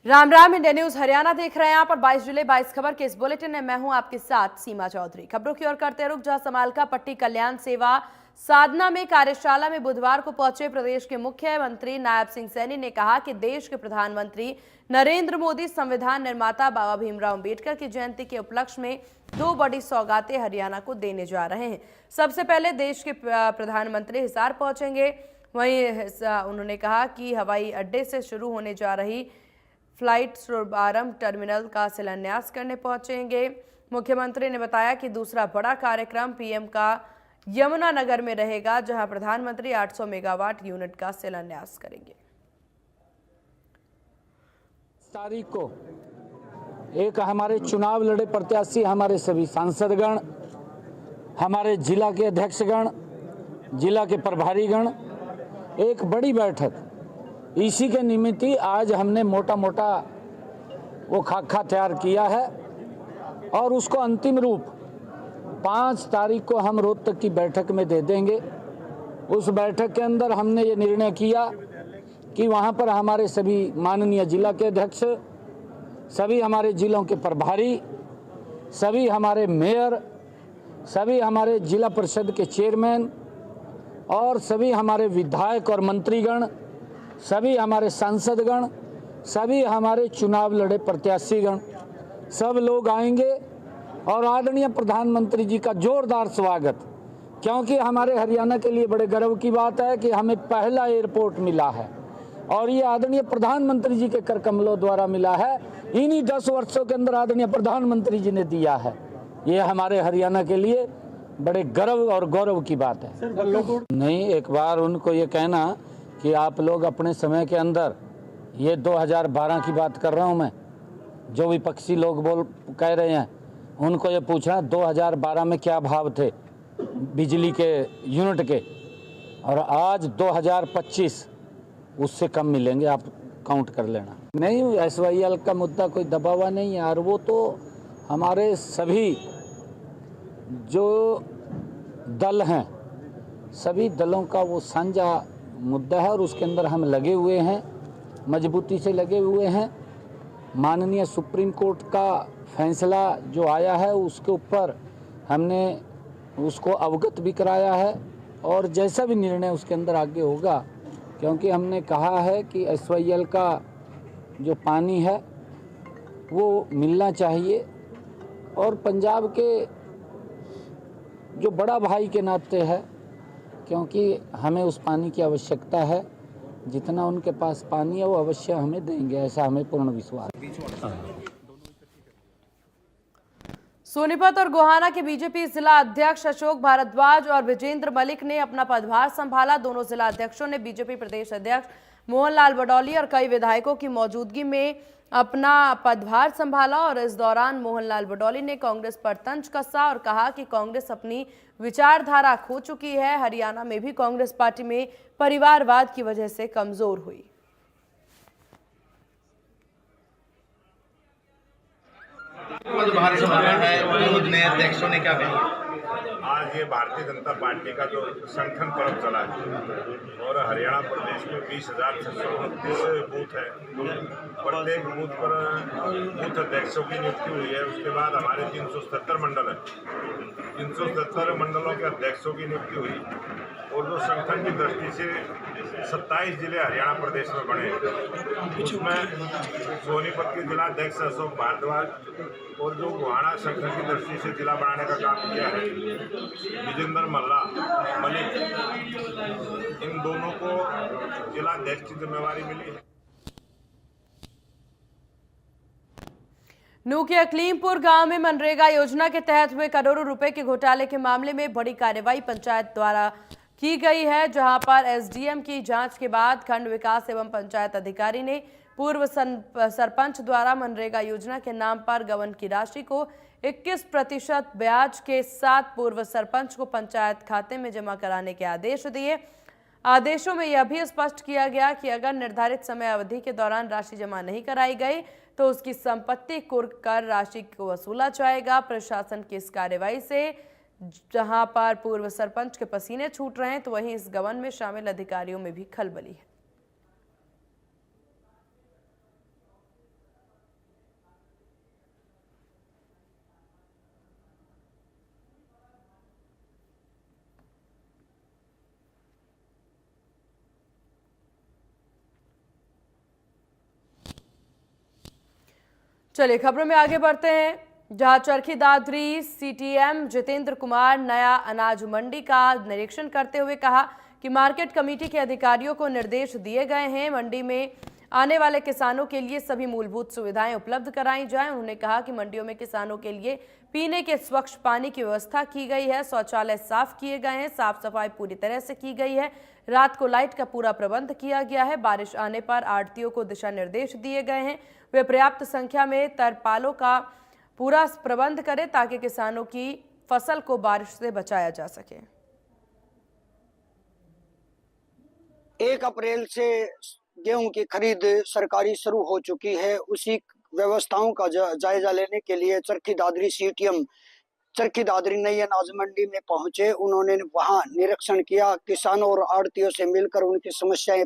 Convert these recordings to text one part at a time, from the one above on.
Ram Ram. India news Haryana देख रहे हैं आप और 22 जुलाई 22 खबर के इस बुलेटिन में मैं हूं आपके साथ सीमा चौधरी। खबरों की ओर करते रुख, जहां समालका पट्टी कल्याण सेवा साधना में कार्यशाला में बुधवार को पहुंचे प्रदेश के मुख्यमंत्री नायब सिंह सैनी ने कहा कि देश के प्रधानमंत्री नरेंद्र मोदी संविधान निर्माता बाबा भीमराव अंबेडकर की जयंती के उपलक्ष्य में 2 बड़ी सौगातें हरियाणा को देने जा रहे हैं। सबसे पहले देश के प्रधानमंत्री हिसार पहुंचेंगे। वहीं उन्होंने कहा कि हवाई अड्डे से शुरू होने जा रही फ्लाइट शुभारंभ टर्मिनल का शिलान्यास करने पहुंचेंगे। मुख्यमंत्री ने बताया कि दूसरा बड़ा कार्यक्रम पीएम का यमुनानगर में रहेगा, जहां प्रधानमंत्री 800 मेगावाट यूनिट का शिलान्यास करेंगे। तारीख को एक हमारे चुनाव लड़े प्रत्याशी, हमारे सभी सांसदगण, हमारे जिला के अध्यक्षगण, जिला के प्रभारीगण, एक बड़ी बैठक इसी के निमित्त ही आज हमने मोटा मोटा वो खाका तैयार किया है और उसको अंतिम रूप 5 तारीख को हम रोहतक की बैठक में दे देंगे। उस बैठक के अंदर हमने ये निर्णय किया कि वहाँ पर हमारे सभी माननीय जिला के अध्यक्ष, सभी हमारे जिलों के प्रभारी, सभी हमारे मेयर, सभी हमारे जिला परिषद के चेयरमैन और सभी हमारे विधायक और मंत्रीगण, सभी हमारे सांसदगण, सभी हमारे चुनाव लड़े प्रत्याशीगण, सब लोग आएंगे और आदरणीय प्रधानमंत्री जी का जोरदार स्वागत, क्योंकि हमारे हरियाणा के लिए बड़े गर्व की बात है कि हमें पहला एयरपोर्ट मिला है और ये आदरणीय प्रधानमंत्री जी के कर कमलों द्वारा मिला है। इन्हीं 10 वर्षों के अंदर आदरणीय प्रधानमंत्री जी ने दिया है। ये हमारे हरियाणा के लिए बड़े गर्व और गौरव की बात है। नहीं, एक बार उनको ये कहना कि आप लोग अपने समय के अंदर, ये 2012 की बात कर रहा हूँ मैं, जो विपक्षी लोग कह रहे हैं, उनको ये पूछना 2012 में क्या भाव थे बिजली के यूनिट के, और आज 2025 उससे कम मिलेंगे, आप काउंट कर लेना। नहीं, SYL का मुद्दा कोई दबा हुआ नहीं है और वो तो हमारे सभी जो दल हैं, सभी दलों का वो साझा मुद्दा है और उसके अंदर हम लगे हुए हैं, मजबूती से लगे हुए हैं। माननीय सुप्रीम कोर्ट का फैसला जो आया है उसके ऊपर हमने उसको अवगत भी कराया है और जैसा भी निर्णय उसके अंदर आगे होगा, क्योंकि हमने कहा है कि SYL का जो पानी है वो मिलना चाहिए और पंजाब के जो बड़ा भाई के नाते है, क्योंकि हमें उस पानी की आवश्यकता है। जितना उनके पास पानी है वो अवश्य हमें देंगे, ऐसा हमें पूर्ण विश्वास है। सोनीपत और गोहाना के बीजेपी जिला अध्यक्ष अशोक भारद्वाज और विजेंद्र मलिक ने अपना पदभार संभाला। दोनों जिला अध्यक्षों ने बीजेपी प्रदेश अध्यक्ष मोहनलाल बडौली और कई विधायकों की मौजूदगी में अपना पदभार संभाला और इस दौरान मोहनलाल बडौली ने कांग्रेस पर तंज कसा और कहा कि कांग्रेस अपनी विचारधारा खो चुकी है। हरियाणा में भी कांग्रेस पार्टी में परिवारवाद की वजह से कमजोर हुई। पदभार संभाला है, दोनों नए अध्यक्षों ने क्या कहा? आज ये भारतीय जनता पार्टी का जो संगठन पर्व चला है और हरियाणा प्रदेश में 20,629 बूथ है, प्रत्येक बूथ पर बूथ अध्यक्षों की नियुक्ति हुई है। उसके बाद हमारे 377 मंडल है, 377 मंडलों के अध्यक्षों की नियुक्ति हुई और जो संगठन की दृष्टि से 27 जिले हरियाणा प्रदेश में बने, उसमें सोनीपत के जिला अध्यक्ष अशोक भारद्वाज और जो गोहाना संगठन की दृष्टि से जिला बनाने का काम किया है विजेंद्र मलिक, इन दोनों को जिला अध्यक्ष की जिम्मेवारी मिली है। नूह के अकलीमपुर गांव में मनरेगा योजना के तहत हुए करोड़ों रुपए के घोटाले के मामले में बड़ी कार्रवाई पंचायत द्वारा की गई है, जहां पर SDM की जांच के बाद खंड विकास एवं पंचायत अधिकारी ने पूर्व सरपंच द्वारा मनरेगा योजना के नाम पर गबन की राशि को 21% ब्याज के साथ पूर्व सरपंच को पंचायत खाते में जमा कराने के आदेश दिए। आदेशों में यह भी स्पष्ट किया गया कि अगर निर्धारित समय अवधि के दौरान राशि जमा नहीं कराई गई तो उसकी संपत्ति कुर्क कर राशि को वसूला जाएगा। प्रशासन की इस कार्रवाई से जहां पर पूर्व सरपंच के पसीने छूट रहे हैं, तो वहीं इस गबन में शामिल अधिकारियों में भी खलबली है। चलिए खबरों में आगे बढ़ते हैं, जहां चरखी दादरी सीटीएम जितेंद्र कुमार नया अनाज मंडी का निरीक्षण करते हुए कहा कि मार्केट कमेटी के अधिकारियों को निर्देश दिए गए हैं, मंडी में आने वाले किसानों के लिए सभी मूलभूत सुविधाएं उपलब्ध कराई जाएं। उन्होंने कहा कि मंडियों में किसानों के लिए पीने के स्वच्छ पानी की व्यवस्था की गई है, शौचालय साफ किए गए हैं, साफ सफाई पूरी तरह से की गई है, रात को लाइट का पूरा प्रबंध किया गया है। बारिश आने पर आढ़तियों को दिशा निर्देश दिए गए हैं, वे पर्याप्त संख्या में तरपालों का पूरा प्रबंध करें ताकि किसानों की फसल को बारिश से बचाया जा सके। 1 अप्रैल से गेहूं की खरीद सरकारी शुरू हो चुकी है। उसी व्यवस्थाओं का जायजा लेने के लिए चरखी दादरी सीटीएम चरखी दादरी नई अनाज मंडी में पहुंचे। उन्होंने वहां निरीक्षण किया, किसानों और आढ़तियों से मिलकर उनकी समस्याएं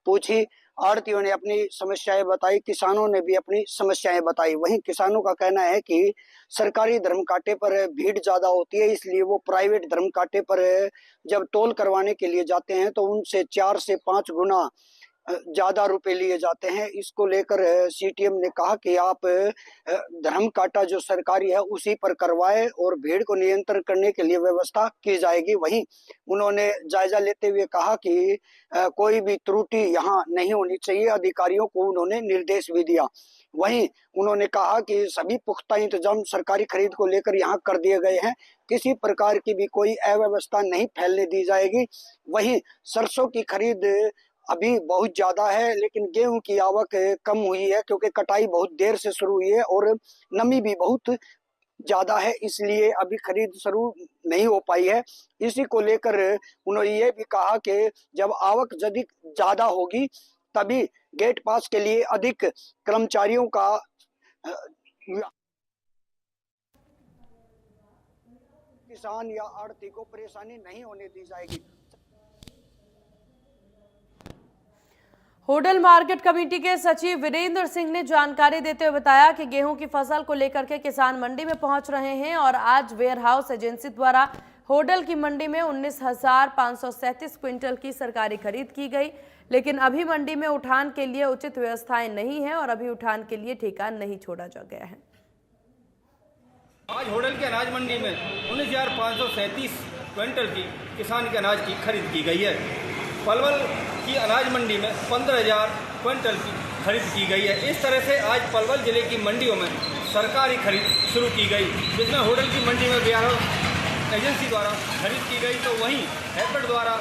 पूछी। आढ़तियों ने अपनी समस्याएं बताई, किसानों ने भी अपनी समस्याएं बताई। वहीं किसानों का कहना है कि सरकारी धर्म कांटे पर भीड़ ज्यादा होती है, इसलिए वो प्राइवेट धर्म कांटे पर जब तोल करवाने के लिए जाते हैं तो उनसे 4 से 5 गुना ज्यादा रुपए लिए जाते हैं। इसको लेकर सीटीएम ने कहा कि आप धर्म कांटा जो सरकारी है उसी पर करवाए और भीड़ को नियंत्रण करने के लिए व्यवस्था की जाएगी। वहीं उन्होंने जायजा लेते हुए कहा कि कोई भी त्रुटि यहाँ नहीं होनी चाहिए, अधिकारियों को उन्होंने निर्देश भी दिया। वहीं उन्होंने कहा कि सभी पुख्ता इंतजाम सरकारी खरीद को लेकर यहाँ कर दिए गए हैं, किसी प्रकार की भी कोई अव्यवस्था नहीं फैलने दी जाएगी। वहीं सरसों की खरीद अभी बहुत ज्यादा है, लेकिन गेहूं की आवक कम हुई है क्योंकि कटाई बहुत देर से शुरू हुई है और नमी भी बहुत ज्यादा है, इसलिए अभी खरीद शुरू नहीं हो पाई है। इसी को लेकर उन्होंने ये भी कहा कि जब आवक यदि ज्यादा होगी तभी गेट पास के लिए अधिक कर्मचारियों का किसान या आढ़ती को परेशानी नहीं होने दी जाएगी। होडल मार्केट कमेटी के सचिव वीरेंद्र सिंह ने जानकारी देते हुए बताया कि गेहूं की फसल को लेकर के किसान मंडी में पहुंच रहे हैं और आज वेयर हाउस एजेंसी द्वारा होडल की मंडी में 19,537 क्विंटल की सरकारी खरीद की गई, लेकिन अभी मंडी में उठान के लिए उचित व्यवस्थाएं नहीं है और अभी उठान के लिए ठेका नहीं छोड़ा जा गया है। आज होडल के अनाज मंडी में 19,537 क्विंटल की किसान के अनाज की खरीद की गई है। पलवल की अनाज मंडी में 15,000 क्विंटल की खरीद की गई है। इस तरह से आज पलवल जिले की मंडियों में सरकारी खरीद शुरू की गई, जिसमें होडल की मंडी में वेयर हाउस एजेंसी द्वारा खरीद की गई तो वहीं हैफेड द्वारा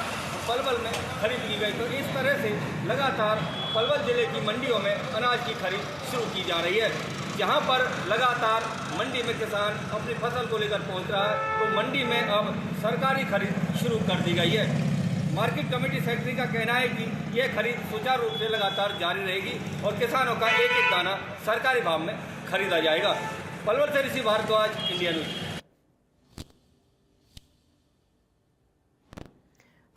पलवल में खरीद की गई। तो इस तरह से लगातार पलवल जिले की मंडियों में अनाज की खरीद शुरू की जा रही है। जहां पर लगातार मंडी में किसान अपनी फसल को लेकर पहुंच रहा है तो मंडी में अब सरकारी खरीद शुरू कर दी गई है। मार्केट कमेटी सेक्रेटरी का कहना है कि यह खरीद सुचारू रूप से लगातार जारी रहेगी और किसानों का एक एक दाना सरकारी भाव में खरीदा जाएगा। पलवल से ऋषि भारद्वाज, इंडिया न्यूज।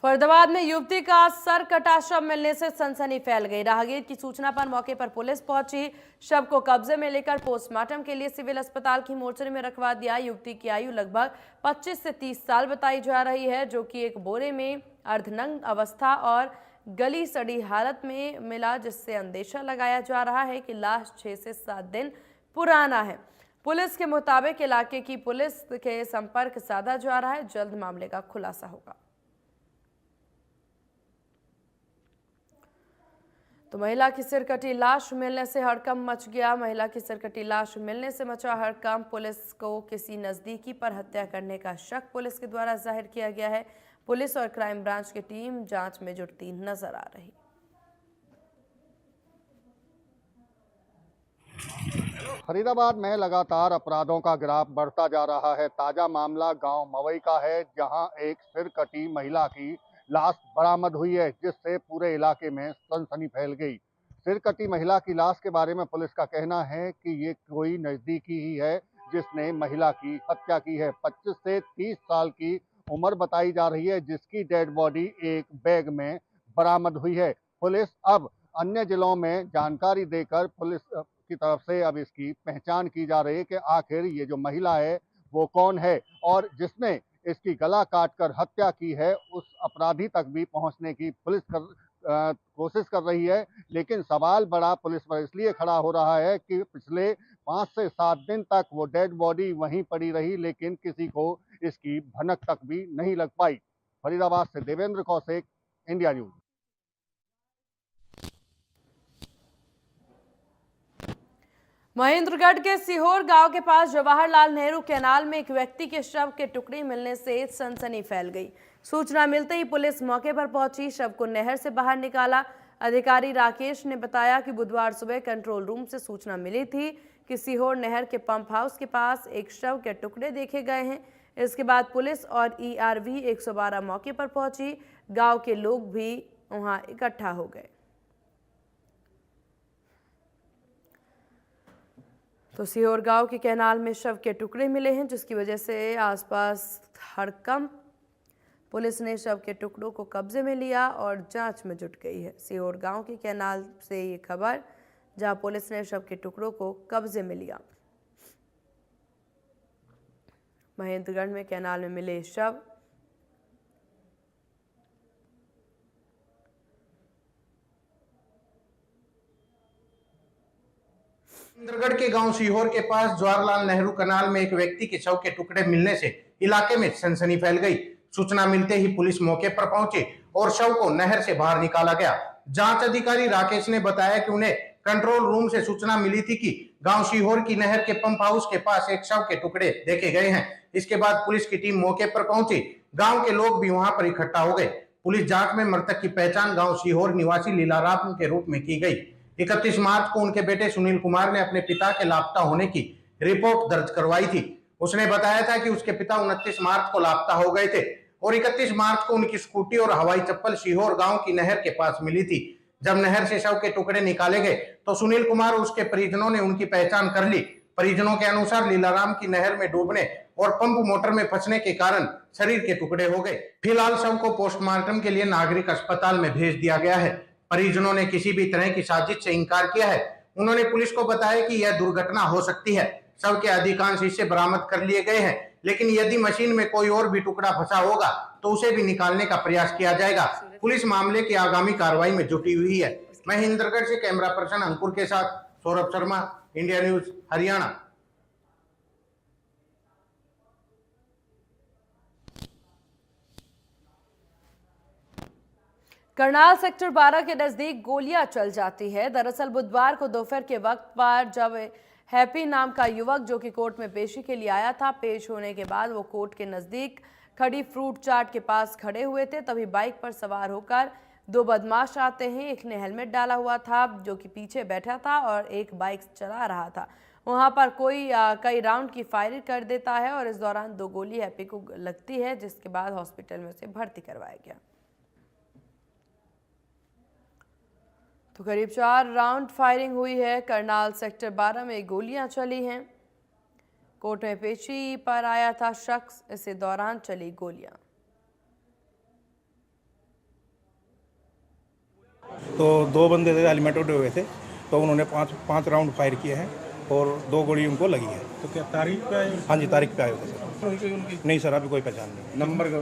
फरीदाबाद में युवती का सर कटा शव मिलने से सनसनी फैल गई। राहगीर की सूचना पर मौके पर पुलिस पहुंची, शव को कब्जे में लेकर पोस्टमार्टम के लिए सिविल अस्पताल की मोर्चरी में रखवा दिया। युवती की आयु लगभग 25 से 30 साल बताई जा रही है, जो कि एक बोरे में अर्धनग्न अवस्था और गली सड़ी हालत में मिला, जिससे अंदेशा लगाया जा रहा है कि लाश 6 से 7 दिन पुराना है। पुलिस के मुताबिक इलाके की पुलिस के संपर्क साधा जा रहा है, जल्द मामले का खुलासा होगा। तो महिला की सिरकटी लाश मिलने से हड़कंप मच गया। महिला की सिरकटी लाश मिलने से मचा हड़कंप। पुलिस को किसी नजदीकी पर हत्या करने का शक पुलिस के द्वारा जाहिर किया गया है। पुलिस और क्राइम ब्रांच की टीम जांच में जुटती नजर आ रही। फरीदाबाद में लगातार अपराधों का ग्राफ बढ़ता जा रहा है। ताजा मामला गांव मवई का है, जहां एक सिरकटी महिला की लाश बरामद हुई है, जिससे पूरे इलाके में सनसनी फैल गई। सिरकटी महिला की लाश के बारे में पुलिस का कहना है कि ये कोई नजदीकी ही है जिसने महिला की हत्या की है। 25 से 30 साल की उम्र बताई जा रही है, जिसकी डेड बॉडी एक बैग में बरामद हुई है। पुलिस अब अन्य जिलों में जानकारी देकर पुलिस की तरफ से अब इसकी पहचान की जा रही है कि आखिर ये जो महिला है वो कौन है और जिसने इसकी गला काटकर हत्या की है, उस अपराधी तक भी पहुंचने की पुलिस कोशिश कर रही है। लेकिन सवाल बड़ा पुलिस पर इसलिए खड़ा हो रहा है कि पिछले 5 से 7 दिन तक वो डेड बॉडी वहीं पड़ी रही, लेकिन किसी को इसकी भनक तक भी नहीं लग पाई। फरीदाबाद से देवेंद्र कौशिक, इंडिया न्यूज। महेंद्रगढ़ के सीहोर गांव के पास जवाहरलाल नेहरू कैनाल में एक व्यक्ति के शव के टुकड़े मिलने से सनसनी फैल गई। सूचना मिलते ही पुलिस मौके पर पहुंची, शव को नहर से बाहर निकाला। अधिकारी राकेश ने बताया कि बुधवार सुबह कंट्रोल रूम से सूचना मिली थी कि सीहोर नहर के पंप हाउस के पास एक शव के टुकड़े देखे गए हैं। इसके बाद पुलिस और ERV 112 मौके पर पहुंची। गांव के लोग भी वहां इकट्ठा हो गए। तो सीहोर गांव के कैनाल में शव के टुकड़े मिले हैं, जिसकी वजह से आसपास हड़कंप। पुलिस ने शव के टुकड़ों को कब्जे में लिया और जांच में जुट गई है। सीहोर गांव के कैनाल से ये खबर, जहां पुलिस ने शव के टुकड़ों को कब्जे में लिया। महेंद्रगढ़ में कैनाल में मिले शव। महेंद्रगढ़ के गांव सीहोर के पास जवाहरलाल नेहरू कैनाल में एक व्यक्ति के शव के टुकड़े मिलने से इलाके में सनसनी फैल गई। सूचना मिलते ही पुलिस मौके पर पहुंची और शव को नहर से बाहर निकाला गया। जांच अधिकारी राकेश ने बताया कि उन्हें कंट्रोल रूम से सूचना मिली थी कि गांव सीहोर की नहर के पंप हाउस के पास एक शव के टुकड़े देखे गए हैं। इसके बाद पुलिस की टीम मौके पर पहुंची। गांव के लोग भी वहां पर इकट्ठा हो गए। पुलिस जांच में मृतक की पहचान गांव सीहोर निवासी लीलाराम के रूप में की गई। 31 मार्च को उनके बेटे सुनील कुमार ने अपने पिता के लापता होने की रिपोर्ट दर्ज करवाई थी। उसने बताया था कि उसके पिता 29 मार्च को लापता हो गए थे और 31 मार्च को उनकी स्कूटी और हवाई चप्पल सीहोर गांव की नहर के पास मिली थी। जब नहर से शव के टुकड़े निकाले गए तो सुनील कुमार और उसके परिजनों ने उनकी पहचान कर ली। परिजनों के अनुसार लीलाराम की नहर में डूबने और पंप मोटर में फंसने के कारण शरीर के टुकड़े हो गए। फिलहाल शव को पोस्टमार्टम के लिए नागरिक अस्पताल में भेज दिया गया है। परिजनों ने किसी भी तरह की साजिश से इंकार किया है। उन्होंने पुलिस को बताया कि यह दुर्घटना हो सकती है। शव के अधिकांश हिस्से बरामद कर लिए गए हैं, लेकिन यदि मशीन में कोई और भी टुकड़ा फंसा होगा तो उसे भी निकालने का प्रयास किया जाएगा। पुलिस मामले की आगामी कार्रवाई में जुटी हुई है। महेंद्रगढ़ से कैमरा पर्सन अंकुर के साथ Saurabh Sharma, India news, Haryana. Karnal sector 12 के नजदीक गोलियां चल जाती है। दरअसल बुधवार को दोपहर के वक्त पर जब हैप्पी नाम का युवक जो कि कोर्ट में पेशी के लिए आया था, पेश होने के बाद वो कोर्ट के नजदीक खड़ी फ्रूट चाट के पास खड़े हुए थे, तभी बाइक पर सवार होकर दो बदमाश आते हैं। एक ने हेलमेट डाला हुआ था जो कि पीछे बैठा था और एक बाइक चला रहा था। वहां पर कई राउंड की फायरिंग कर देता है और इस दौरान दो गोली हैप्पी को लगती है, जिसके बाद हॉस्पिटल में उसे भर्ती करवाया गया। तो करीब 4 राउंड फायरिंग हुई है। करनाल सेक्टर 12 में गोलियां चली हैं। कोर्ट में पेशी पर आया था शख्स, इसी दौरान चली गोलियां। तो दो बंदे थे, हेलमेट उड़े हुए थे, तो उन्होंने पांच राउंड फायर किए हैं और 2 गोली उनको लगी है। तो क्या तारीख पे आए? हाँ जी, तारीख पे आए हुए सर। नहीं सर, अभी कोई पहचान नहीं। नंबर का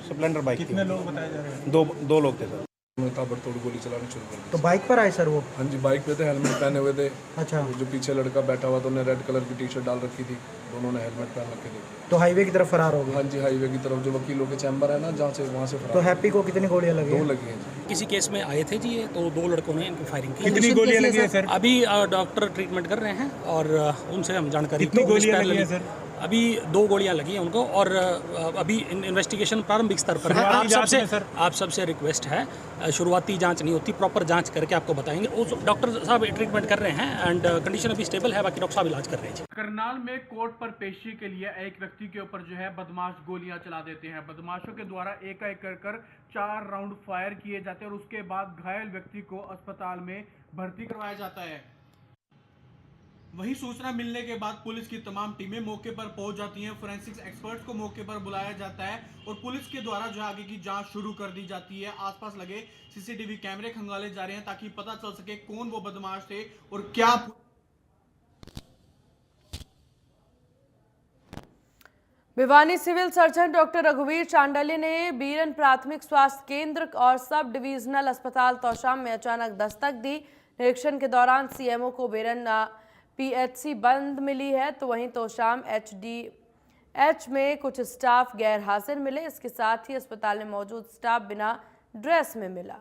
स्प्लेंडर बाइक। कितने लोग बताए जा रहे हैं? दो लोग थे सर। ताबड़तोड़ गोली चलानी शुरू कर दी। तो बाइक पर आए सर वो? हाँ जी, बाइक पे थे, हेलमेट पहने हुए थे। अच्छा। जो पीछे लड़का बैठा हुआ था उन्हें रेड कलर की टी-शर्ट डाल रखी थी, दोनों ने हेलमेट पहन रखे थे। तो हाईवे की तरफ फरार हो गए? हाँ जी, हाईवे की तरफ जो वकीलों के चैम्बर है ना, जहाँ से वहाँ से फरार। तो हैप्पी को कितनी गोलियां लगी? 2 लगी हैं। किसी केस में आए थे जी ये, तो 2 लड़कों ने इनको फायरिंग की। कितनी गोलियां लगी है सर? अभी डॉक्टर ट्रीटमेंट कर रहे हैं और उनसे हम जानकारी। कितनी गोलियां लगी है सर? अभी 2 गोलियां लगी हैं उनको और अभी इन्वेस्टिगेशन प्रारंभिक स्तर पर है। आप सबसे रिक्वेस्ट है, शुरुआती जांच नहीं होती, प्रॉपर जांच करके आपको बताएंगे। उस डॉक्टर साहब ट्रीटमेंट कर रहे हैं एंड कंडीशन अभी स्टेबल है, बाकी डॉक्टर साहब इलाज कर रहे हैं। करनाल में कोर्ट पर पेशी के लिए एक व्यक्ति के ऊपर जो है बदमाश गोलियां चला देते हैं। बदमाशों के द्वारा एक कर 4 राउंड फायर किए जाते हैं और उसके बाद घायल व्यक्ति को अस्पताल में भर्ती करवाया जाता है। वही सूचना मिलने के बाद पुलिस की तमाम टीमें मौके पर पहुंच जाती हैं। फोरेंसिक्स एक्सपर्ट्स को मौके पर बुलाया जाता है और पुलिस के द्वारा जो आगे की जांच शुरू कर दी जाती है। आसपास लगे सीसीटीवी कैमरे खंगाले जा रहे हैं ताकि पता चल सके कौन वो बदमाश थे और क्या। भिवानी सिविल सर्जन डॉक्टर रघुवीर चांडले ने बीरन प्राथमिक स्वास्थ्य केंद्र और सब डिविजनल अस्पताल तोशाम में अचानक दस्तक दी। निरीक्षण के दौरान सीएमओ को बीरन पीएचसी बंद मिली है, तो वहीं तोशाम एचडीएच में कुछ स्टाफ गैर हाजिर मिले। इसके साथ ही अस्पताल में मौजूद स्टाफ बिना ड्रेस में मिला।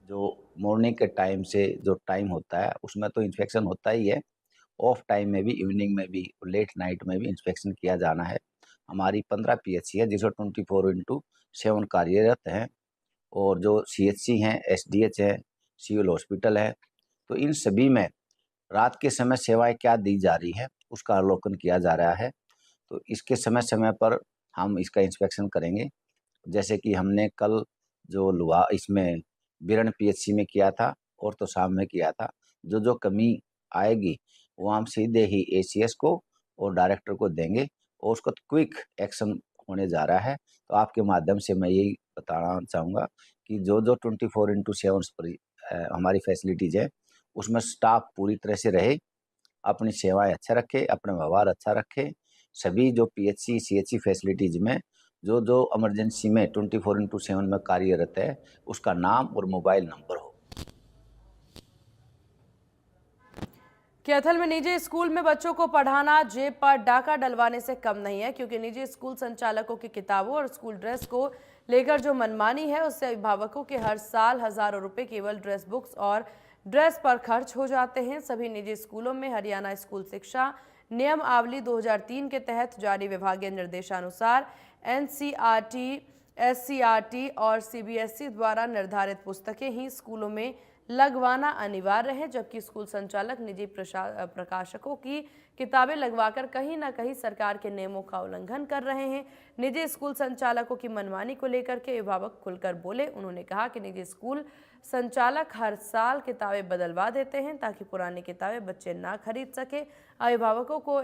जो मॉर्निंग के टाइम से जो टाइम होता है उसमें तो इंस्पेक्शन होता ही है, ऑफ टाइम में भी, इवनिंग में भी, लेट नाइट में भी इंस्पेक्शन किया जाना है। हमारी 15 पीएचसी है जिसमें 24/7 कार्यरत हैं, और जो सीएचसी हैं, एसडीएच है, सिविल हॉस्पिटल है, तो इन सभी में रात के समय सेवाएं क्या दी जा रही हैं उसका अवलोकन किया जा रहा है। तो इसके समय समय पर हम इसका इंस्पेक्शन करेंगे। जैसे कि हमने कल जो इसमें बीरन पीएचसी में किया था और तोशाम में किया था, जो कमी आएगी वो हम सीधे ही एसीएस को और डायरेक्टर को देंगे और उसका क्विक एक्शन होने जा रहा है। तो आपके माध्यम से मैं यही बताना चाहूँगा कि जो 24/7 पर हमारी फैसिलिटीज़ है उसमें स्टाफ पूरी तरह से रहे, अपनी सेवाएं अच्छा रखे, अपना व्यवहार अच्छा रखे। सभी जो पीएचसी सीएचसी फैसिलिटीज़ में जो इमरजेंसी में 24/7 में कार्यरत है उसका नाम और मोबाइल नंबर हो। कैथल में निजी स्कूल में बच्चों को पढ़ाना जेब पर डाका डलवाने से कम नहीं है, क्योंकि निजी स्कूल संचालकों की किताबों और स्कूल ड्रेस को लेकर जो मनमानी है उससे अभिभावकों के हर साल हजारों रुपए केवल ड्रेस बुक्स और ड्रेस पर खर्च हो जाते हैं। सभी निजी स्कूलों में हरियाणा स्कूल शिक्षा नियमावली 2003 के तहत जारी विभागीय निर्देशानुसार एनसीईआरटी, एससीईआरटी और सीबीएसई द्वारा निर्धारित पुस्तकें ही स्कूलों में लगवाना अनिवार्य है, जबकि स्कूल संचालक निजी प्रकाशकों की किताबें लगवाकर कहीं ना कहीं सरकार के नियमों का उल्लंघन कर रहे हैं। निजी स्कूल संचालकों की मनमानी को लेकर के अभिभावक खुलकर बोले। उन्होंने कहा कि निजी स्कूल संचालक हर साल किताबें बदलवा देते हैं ताकि पुरानी किताबें बच्चे ना खरीद सके। अभिभावकों को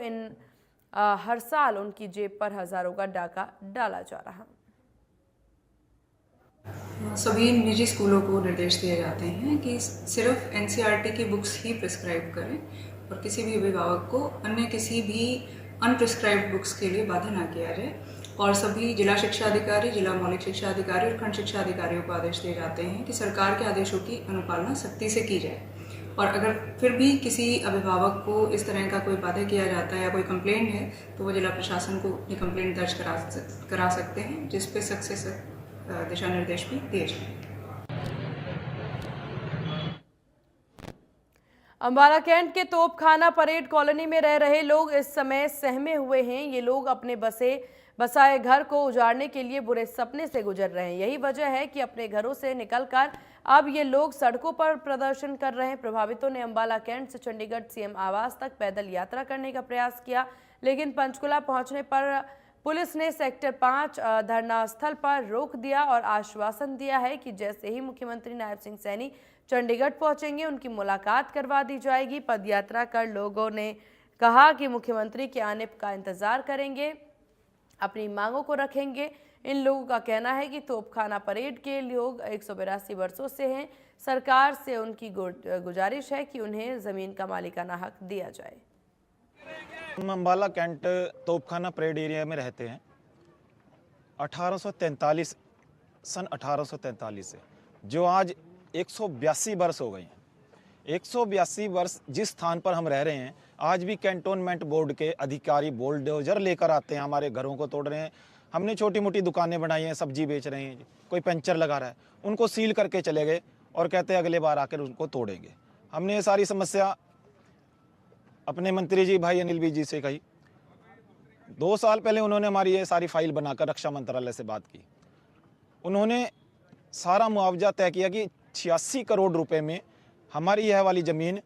हर साल उनकी जेब पर हजारों का डाका डाला जा रहा। सभी निजी स्कूलों को निर्देश दिए जाते हैं कि सिर्फ एनसीईआरटी की बुक्स ही प्रिस्क्राइब करें और किसी भी अभिभावक को अन्य किसी भी अनप्रिस्क्राइब्ड बुक्स के लिए बाध्य ना किया जाए। और सभी जिला शिक्षा अधिकारी, जिला मौलिक शिक्षा अधिकारी और खंड शिक्षा अधिकारियों को आदेश दिए जाते हैं कि सरकार के आदेशों की अनुपालना सख्ती से की जाए। और अगर फिर भी किसी अभिभावक को इस तरह का कोई बाध्य किया जाता है या कोई कंप्लेंट है तो वो जिला प्रशासन को ये कंप्लेंट दर्ज करा सकते हैं, जिस पे सख्त से सख्त दिशा निर्देश भी दिए जाएं। अंबाला कैंट के तोपखाना परेड कॉलोनी में रह रहे लोग इस समय सहमे हुए हैं। ये लोग अपने बसाए घर को उजाड़ने के लिए बुरे सपने से गुजर रहे हैं। यही वजह है कि अपने घरों से निकलकर अब ये लोग सड़कों पर प्रदर्शन कर रहे हैं। प्रभावितों ने अंबाला कैंट से चंडीगढ़ सीएम आवास तक पैदल यात्रा करने का प्रयास किया, लेकिन पंचकुला पहुंचने पर पुलिस ने सेक्टर 5 धरना स्थल पर रोक दिया और आश्वासन दिया है कि जैसे ही मुख्यमंत्री नायब सिंह सैनी चंडीगढ़ पहुंचेंगे उनकी मुलाकात करवा दी जाएगी। पदयात्रा कर लोगों ने कहा कि मुख्यमंत्री के आने का इंतजार करेंगे, अपनी मांगों को रखेंगे। इन लोगों का कहना है कि तोपखाना परेड के लोग 182 वर्षों से हैं। सरकार से उनकी गुजारिश है कि उन्हें जमीन का मालिकाना हक दिया जाए। हम अंबाला कैंट तोपखाना परेड एरिया में रहते हैं। 1843 सन 1843 से जो आज 182 वर्ष हो गए हैं। 182 वर्ष जिस स्थान पर हम रह रहे हैं, आज भी कैंटोनमेंट बोर्ड के अधिकारी बुलडोजर लेकर आते हैं, हमारे घरों को तोड़ रहे हैं। हमने छोटी मोटी दुकानें बनाई हैं, सब्जी बेच रहे हैं, कोई पंचर लगा रहा है, उनको सील करके चले गए और कहते हैं अगले बार आकर उनको तोड़ेंगे। हमने ये सारी समस्या अपने मंत्री जी भाई अनिल जी से कही। 2 साल पहले उन्होंने हमारी ये सारी फाइल बनाकर रक्षा मंत्रालय से बात की। उन्होंने सारा मुआवजा तय किया कि 86 करोड़ रुपए में हमारी यह वाली ज़मीन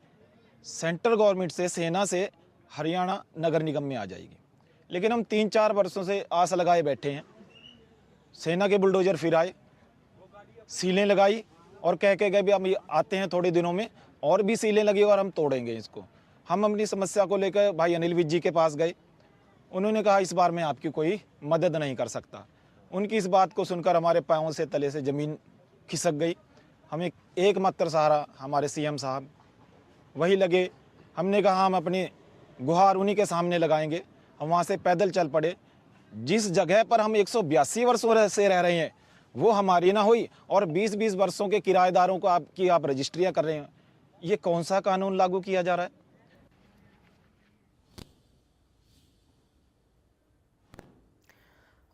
सेंट्रल गवर्नमेंट से, सेना से हरियाणा नगर निगम में आ जाएगी। लेकिन हम 3-4 वर्षों से आस लगाए बैठे हैं। सेना के बुलडोजर फिर आए, सीलें लगाई और कह के गए भी हम आते हैं थोड़े दिनों में, और भी सीलें लगी और हम तोड़ेंगे इसको। हम अपनी समस्या को लेकर भाई अनिल विज जी के पास गए। उन्होंने कहा इस बार मैं आपकी कोई मदद नहीं कर सकता। उनकी इस बात को सुनकर हमारे पाँव से तले से ज़मीन खिसक गई। हमें एकमात्र सहारा हमारे सीएम साहब वही लगे। हमने कहा हम अपने गुहार उन्हीं के सामने लगाएंगे। हम वहाँ से पैदल चल पड़े। जिस जगह पर हम 182 वर्षों से रह रहे हैं वो हमारी ना हुई और 20-20 वर्षों के किराएदारों को आप रजिस्ट्रियाँ कर रहे हैं। ये कौन सा कानून लागू किया जा रहा है?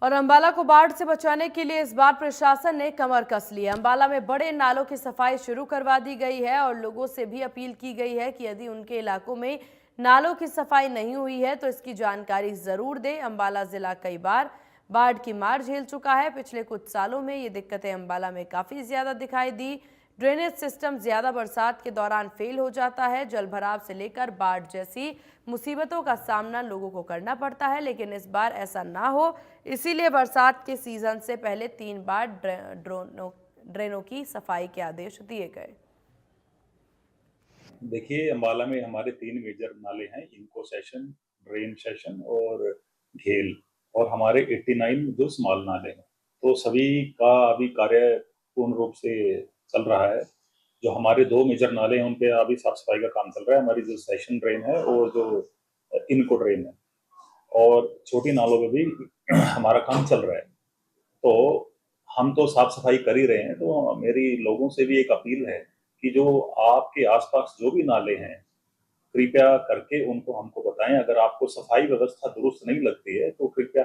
और अंबाला को बाढ़ से बचाने के लिए इस बार प्रशासन ने कमर कस ली है। अंबाला में बड़े नालों की सफाई शुरू करवा दी गई है और लोगों से भी अपील की गई है कि यदि उनके इलाकों में नालों की सफाई नहीं हुई है तो इसकी जानकारी जरूर दें। अंबाला जिला कई बार बाढ़ की मार झेल चुका है। पिछले कुछ सालों में ये दिक्कतें अंबाला में काफ़ी ज़्यादा दिखाई दी। ड्रेनेज सिस्टम ज़्यादा बरसात के दौरान फेल हो जाता है। जल भराव से लेकर बाढ़ जैसी मुसीबतों का सामना लोगों को करना पड़ता है, लेकिन इस बार ऐसा ना हो, इसीलिए बरसात के सीजन से पहले 3 बार ड्रेनों की सफाई के आदेश दिए गए। देखिए, अंबाला में हमारे 3 मेजर नाले हैं, इनको सेशन, ड्रेन सेशन और घेल, और हमारे 89 जो स्मॉल नाले हैं। तो सभी का अभी कार्य पूर्ण रूप से चल रहा है। जो हमारे 2 मेजर नाले हैं उन पे अभी साफ सफाई का काम चल रहा है। हमारी जो सेशन ड्रेन है और जो इनको ड्रेन है, और छोटी नालों पे भी हमारा काम चल रहा है। तो हम तो साफ सफाई कर ही रहे हैं। तो मेरी लोगों से भी एक अपील है कि जो आपके आसपास जो भी नाले हैं, कृपया करके उनको हमको बताएं। अगर आपको सफाई व्यवस्था दुरुस्त नहीं लगती है तो कृपया